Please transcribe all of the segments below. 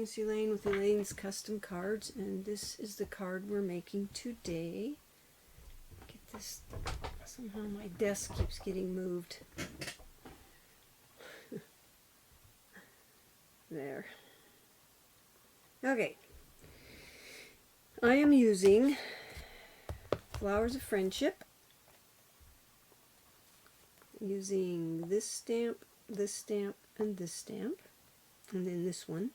It's Elaine with Elaine's Custom Cards, and this is the card we're making today. Get this, somehow my desk keeps getting moved. There. Okay. I am using Flowers of Friendship, using this stamp, and this stamp, and then this one.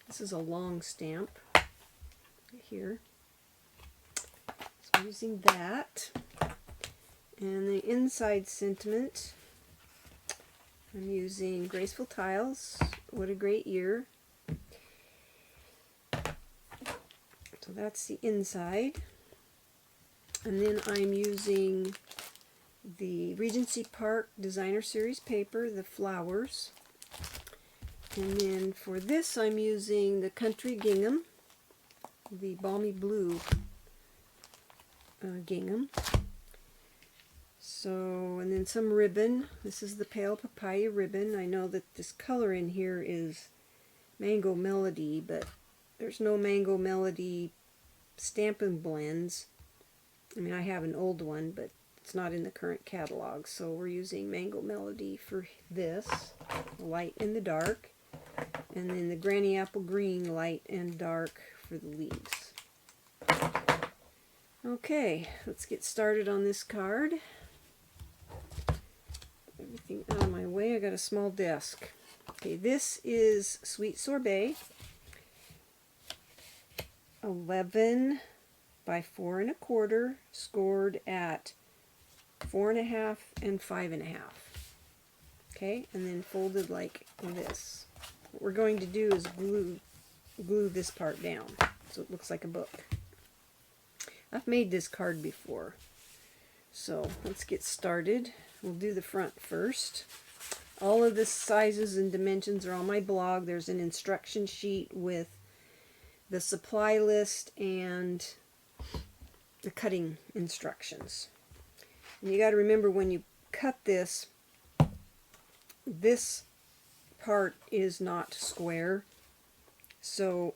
This is a long stamp right here. So I'm using that. And the inside sentiment, I'm using Graceful Tiles, What a Great Year. So that's the inside. And then I'm using the Regency Park Designer Series paper, the flowers. And then for this I'm using the Country Gingham, the Balmy Blue gingham. So, and then some ribbon. This is the Pale Papaya ribbon. I know that this color in here is Mango Melody, but there's no Mango Melody Stampin' blends. I mean, I have an old one, but it's not in the current catalog, so we're using Mango Melody for this, light and the dark, and then the Granny Apple Green, light and dark for the leaves. Okay, let's get started on this card. Everything out of my way. I got a small desk. Okay, this is Sweet Sorbet, 11 by 4 1/4, scored at 4 1/2 and 5 1/2. Okay, and then folded like this. What we're going to do is glue this part down so it looks like a book. I've made this card before, so let's get started. We'll do the front first. All of the sizes and dimensions are on my blog. There's an instruction sheet with the supply list and the cutting instructions. And you got to remember, when you cut this, this part is not square, so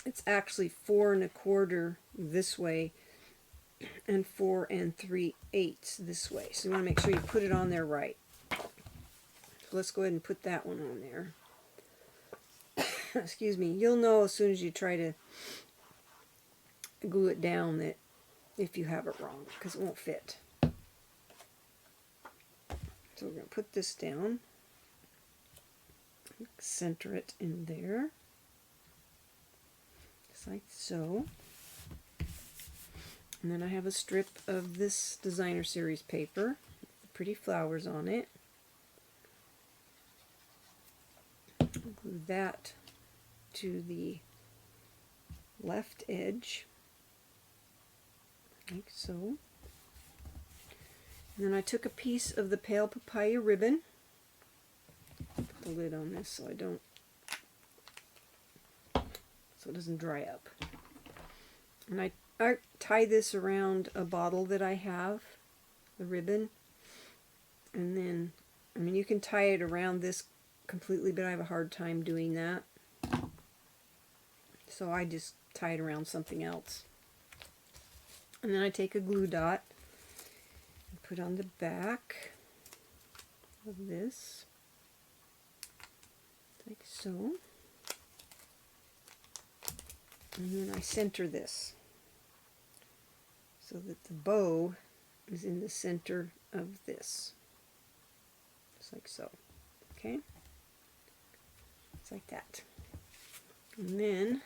it's actually 4 1/4 this way and 4 3/8 this way. So you want to make sure you put it on there right. So let's go ahead and put that one on there. Excuse me. You'll know as soon as you try to glue it down that if you have it wrong, because it won't fit. So we're going to put this down, center it in there, just like so. And then I have a strip of this Designer Series paper with the pretty flowers on it. Glue that to the left edge, like so. And then I took a piece of the Pale Papaya ribbon, put the lid on this so it doesn't dry up. And I tie this around a bottle that I have, the ribbon, and then, I mean, you can tie it around this completely, but I have a hard time doing that. So I just tie it around something else. And then I take a glue dot and put on the back of this, like so. And then I center this so that the bow is in the center of this, just like so. Okay, it's like that. And then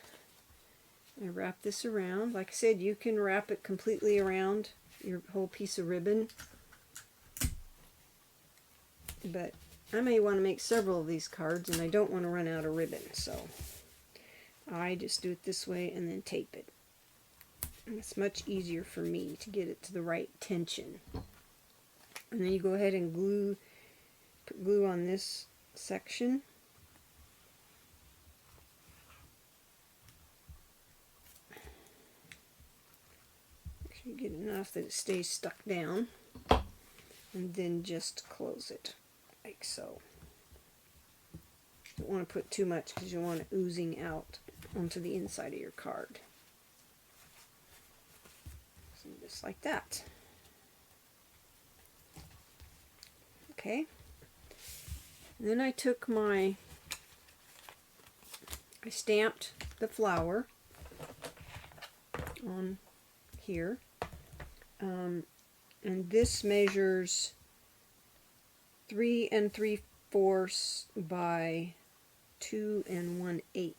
I wrap this around. Like I said, you can wrap it completely around your whole piece of ribbon, but I may want to make several of these cards and I don't want to run out of ribbon, so I just do it this way and then tape it. And it's much easier for me to get it to the right tension. And then you go ahead and put glue on this section. Make sure you get enough that it stays stuck down. And then just close it, like so. Don't want to put too much because you want it oozing out onto the inside of your card. So just like that. Okay. And then I took I stamped the flower on here. And this measures 3 3/4 by 2 1/8.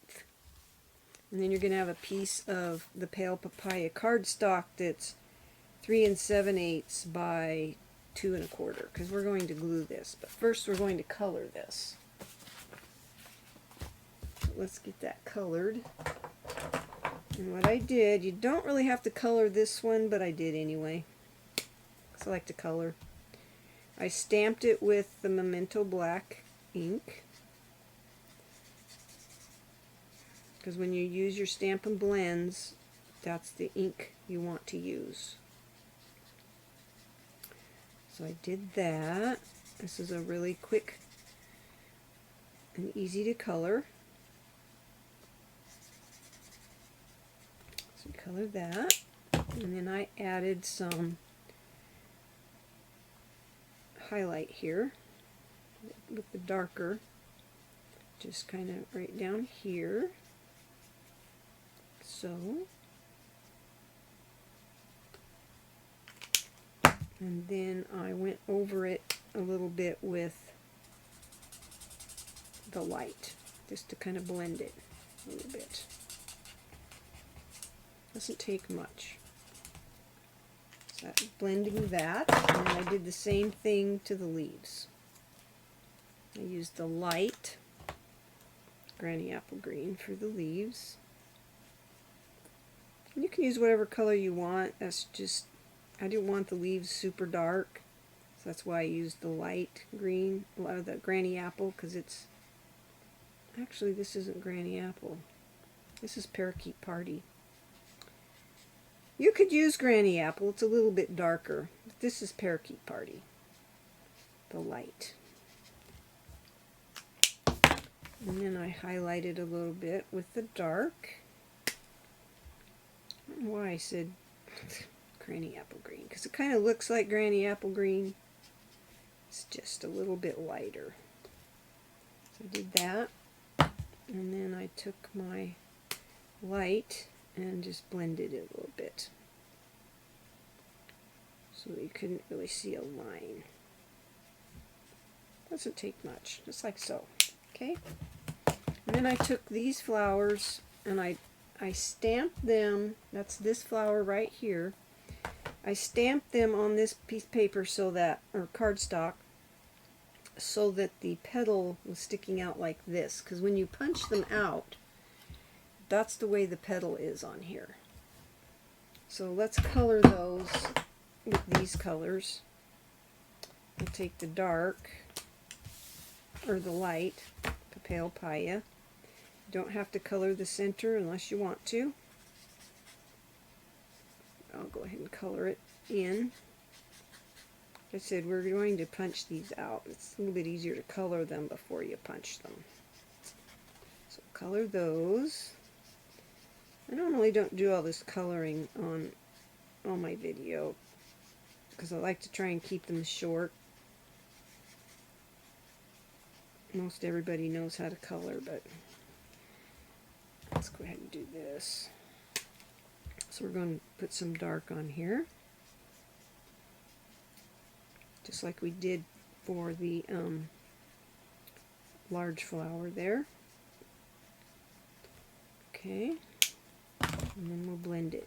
And then you're going to have a piece of the pale papaya cardstock that's 3 7/8 by 2 1/4, because we're going to glue this. But first we're going to color this. So let's get that colored. And what I did, you don't really have to color this one, but I did anyway. I like to color. I stamped it with the Memento Black ink, because when you use your Stampin' blends, that's the ink you want to use. So I did that. This is a really quick and easy to color. So color that, and then I added some highlight here with the darker, just kind of right down here, so, and then I went over it a little bit with the light, just to kind of blend it a little bit. Doesn't take much. So blending that, and I did the same thing to the leaves. I used the light granny apple green for the leaves. And you can use whatever color you want. That's just, I didn't want the leaves super dark, so that's why I used the light green, the granny apple, because it's, actually this isn't granny apple. This is Parakeet Party. You could use Granny Apple, it's a little bit darker, but this is Parakeet Party, the light. And then I highlighted a little bit with the dark. I don't know why I said Granny Apple Green, because it kind of looks like Granny Apple Green. It's just a little bit lighter. So I did that, and then I took my light and just blended it a little bit so that you couldn't really see a line. Doesn't take much, just like so. Okay, and then I took these flowers and I stamped them. That's this flower right here. I stamped them on this piece of paper so that, or cardstock, so that the petal was sticking out like this, because when you punch them out, that's the way the petal is on here. So let's color those with these colors. I'll take the dark, or the light, the pale papaya. You don't have to color the center unless you want to. I'll go ahead and color it in. Like I said, we're going to punch these out. It's a little bit easier to color them before you punch them. So color those. I normally don't do all this coloring on my video because I like to try and keep them short. Most everybody knows how to color, but let's go ahead and do this. So we're going to put some dark on here, just like we did for the large flower there. Okay. And then we'll blend it,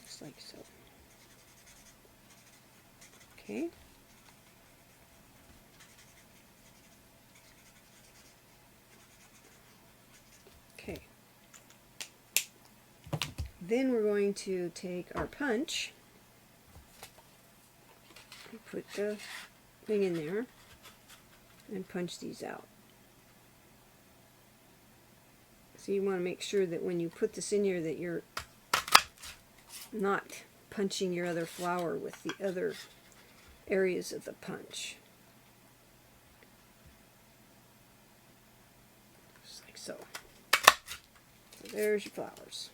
just like so. Okay. Okay. Then we're going to take our punch, and put the thing in there, and punch these out. So you want to make sure that when you put this in here that you're not punching your other flower with the other areas of the punch. There's your flowers.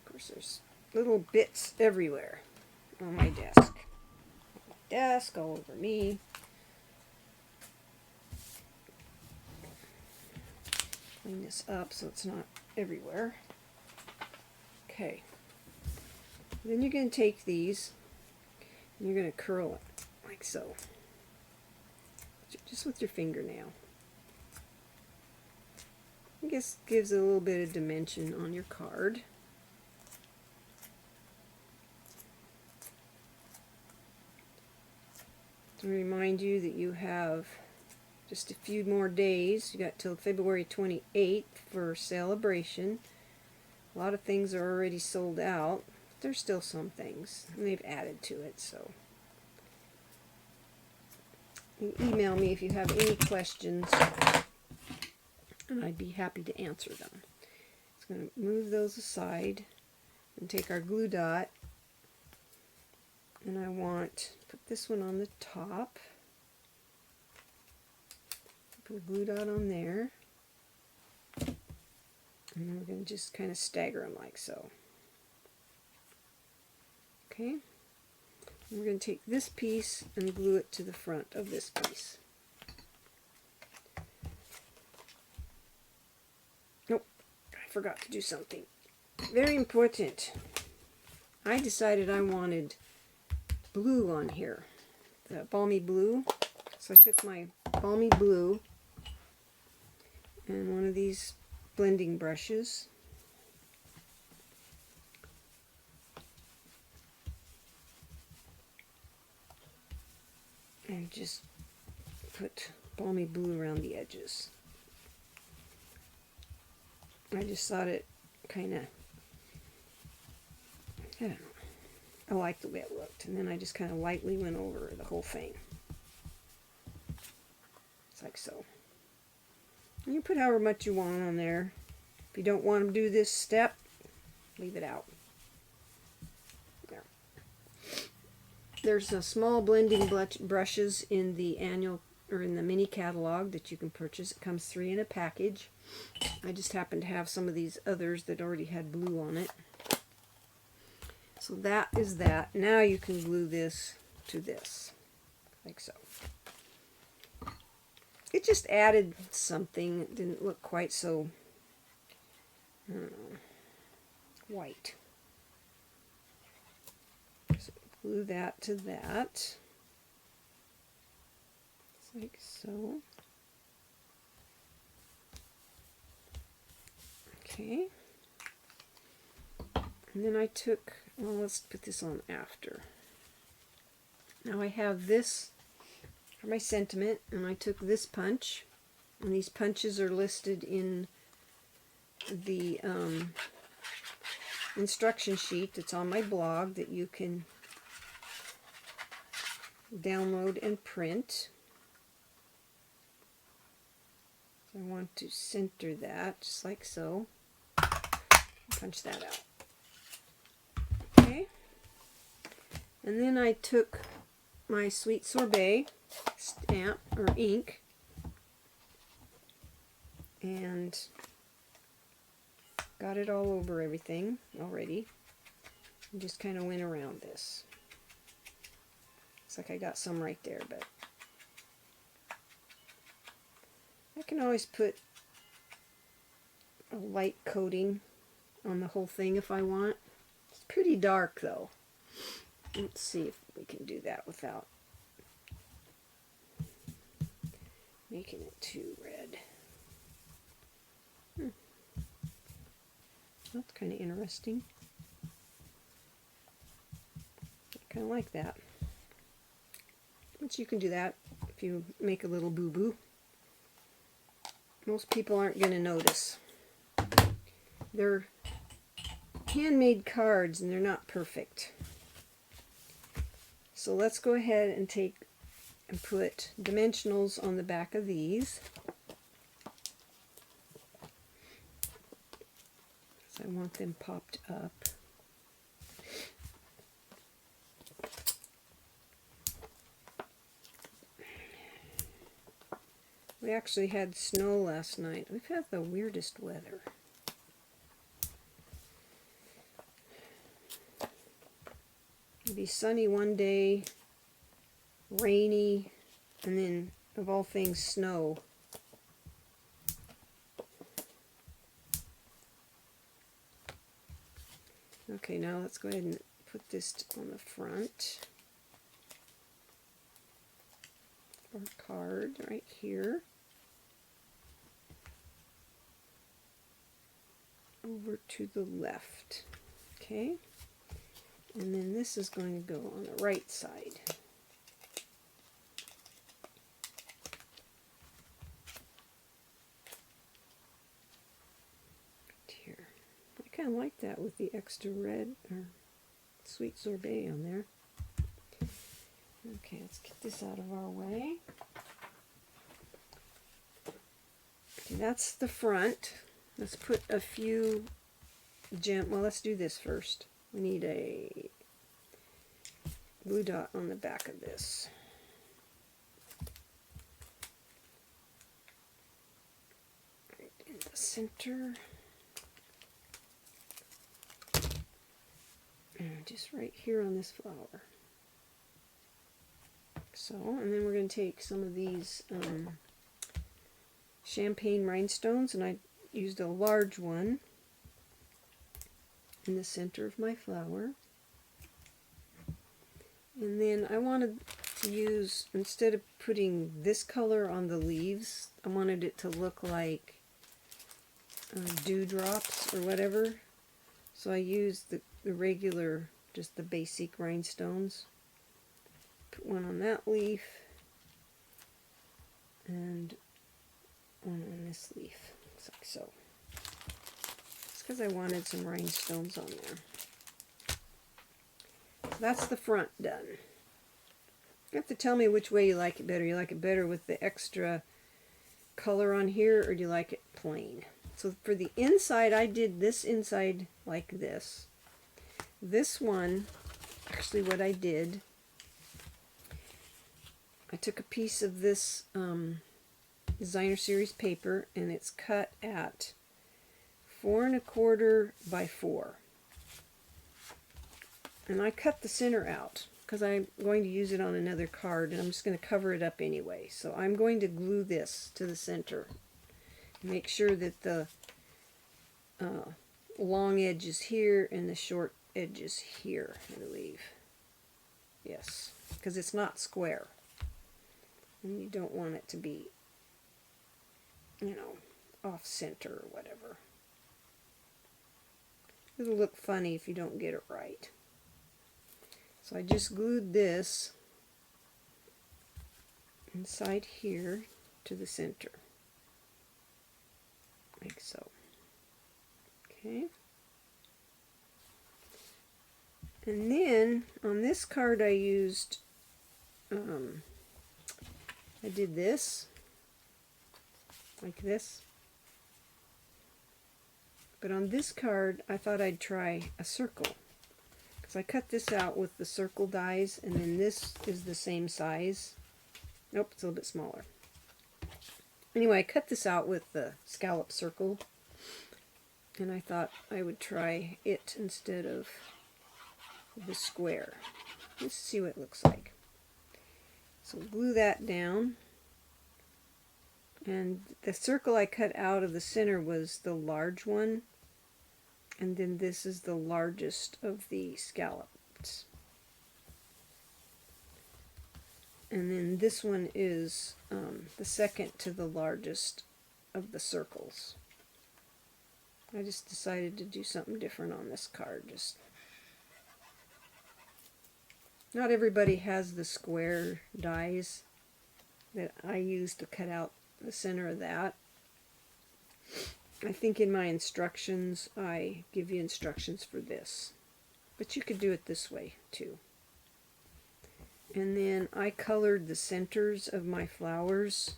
Of course, there's little bits everywhere on my desk. All over me. Clean this up so it's not everywhere. Okay. Then you're going to take these and you're going to curl it like so. Just with your fingernail. I guess gives a little bit of dimension on your card. To remind you that you have just a few more days. You got till February 28th for celebration. A lot of things are already sold out. There's still some things, and they've added to it, so you can email me if you have any questions, and I'd be happy to answer them. Just going to move those aside and take our glue dot, and I want to put this one on the top. Put a glue dot on there, and then we're going to just kind of stagger them like so. Okay, and we're going to take this piece and glue it to the front of this piece. Nope, I forgot to do something very important. I decided I wanted blue on here, the balmy blue. So I took my balmy blue and one of these blending brushes, and just put balmy blue around the edges. I just thought it kind of, I don't know, I liked the way it looked, and then I just kind of lightly went over the whole thing. It's like so. And you put however much you want on there. If you don't want to do this step, leave it out. There. There's a small blending brushes in the annual or in the mini catalog that you can purchase. It comes 3 in a package. I just happen to have some of these others that already had blue on it. So that is that. Now you can glue this to this, like so. It just added something. It didn't look quite so, I don't know, white. So glue that to that, like so. Okay. And then I took, well, let's put this on after. Now I have this for my sentiment, and I took this punch, and these punches are listed in the instruction sheet that's on my blog that you can download and print. So I want to center that just like so. Punch that out. Okay, and then I took my Sweet Sorbet stamp or ink and got it all over everything already, and just kind of went around this. Looks like I got some right there, but I can always put a light coating on the whole thing if I want. It's pretty dark though. Let's see if we can do that without making it too red. That's kind of interesting. I kind of like that. But you can do that if you make a little boo-boo. Most people aren't going to notice. They're handmade cards and they're not perfect. So let's go ahead and take and put dimensionals on the back of these. So I want them popped up. We actually had snow last night. We've had the weirdest weather. be sunny one day, rainy, and then of all things snow. Okay, now let's go ahead and put this on the front. Our card right here. Over to the left. Okay. And then this is going to go on the right side. Here. I kind of like that with the extra red or sweet sorbet on there. Okay, let's get this out of our way. Okay, that's the front. Let's put a few well, let's do this first. We need a blue dot on the back of this. Right in the center. And just right here on this flower. So, and then we're going to take some of these champagne rhinestones, and I used a large one in the center of my flower. And then I wanted to use, instead of putting this color on the leaves, I wanted it to look like dewdrops or whatever. So I used the regular, just the basic rhinestones. Put one on that leaf and one on this leaf, just like so. It's because I wanted some rhinestones on there. So that's the front done. You have to tell me which way you like it better. You like it better with the extra color on here, or do you like it plain? So for the inside, I did this inside like this. This one, actually what I did, I took a piece of this designer series paper, and it's cut at 4 1/4 by 4. And I cut the center out because I'm going to use it on another card, and I'm just going to cover it up anyway. So I'm going to glue this to the center. Make sure that the long edge is here and the short edge is here, I believe. Yes, because it's not square. And you don't want it to be, you know, off center or whatever. It'll look funny if you don't get it right. So I just glued this inside here to the center, like so. Okay. And then on this card I used, I did this, like this. But on this card, I thought I'd try a circle. Because I cut this out with the circle dies, and then this is the same size. Nope, it's a little bit smaller. Anyway, I cut this out with the scallop circle. And I thought I would try it instead of the square. Let's see what it looks like. So glue that down. And the circle I cut out of the center was the large one. And then this is the largest of the scallops. And then this one is the second to the largest of the circles. I just decided to do something different on this card. Just not everybody has the square dies that I use to cut out the center of that. I think in my instructions I give you instructions for this, but you could do it this way too. And then I colored the centers of my flowers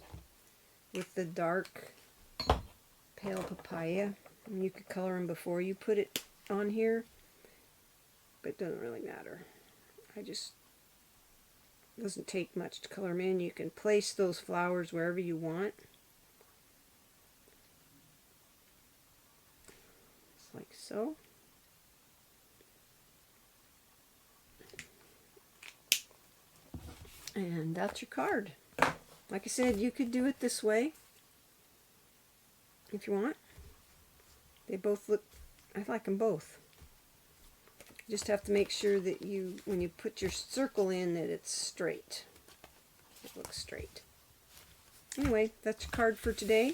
with the dark pale papaya. And you could color them before you put it on here, but it doesn't really matter. It doesn't take much to color them in. You can place those flowers wherever you want. Just like so. And that's your card. Like I said, you could do it this way if you want. They both look, I like them both. You just have to make sure that you, when you put your circle in, that it's straight. It looks straight. Anyway, that's your card for today.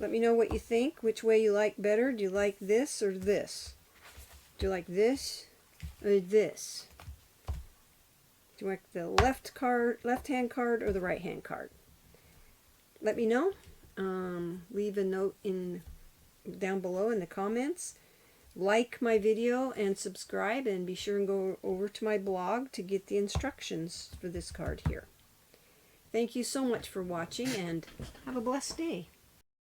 Let me know what you think, which way you like better. Do you like this or this? Do you like this or this? Do you like the left-hand card or the right-hand card? Let me know. Leave a note down below in the comments. Like my video and subscribe, and be sure and go over to my blog to get the instructions for this card here. Thank you so much for watching, and have a blessed day.